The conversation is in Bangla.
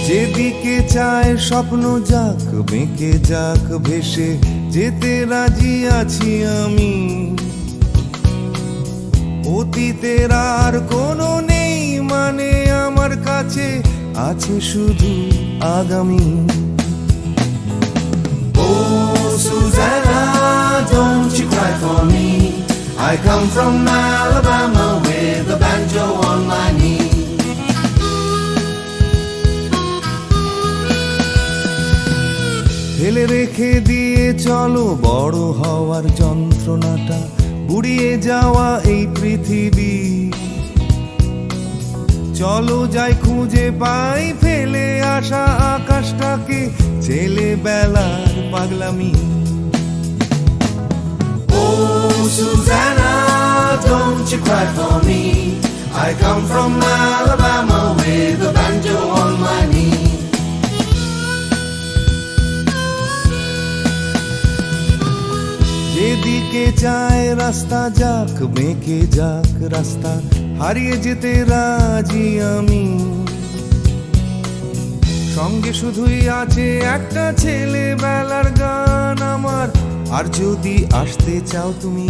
যেদিকে চায় স্বপ্ন যাক বেঁকে যাক ভেসে যেতে রাজি আছি আমি। অতীতের আর কোনো নেই মানে আমার কাছে আছে শুধু আগামী। Oh Susanna, don't you cry for me. I come from Alabama with a banjo on my knee. ফেলে রেখে দিয়ে চলো বড় হওয়ার যন্ত্রণাটা, উড়িয়ে যাওয়া এই পৃথিবী। চলো যাই খুঁজে পাই ফেলে আসা আকাশটাকে, ছেলেবেলার পাগলামি। Oh Susanna, don't you cry for me. I come from Alabama with a banjo on my knee. যেদিকে চায় রাস্তা যাক বেঁকে যাক রাস্তা, হারিয়ে যেতে রাজি আমি। সঙ্গে শুধুই আছে একটা ছেলেবেলার গান আমার, আর যদি আসতে চাও তুমি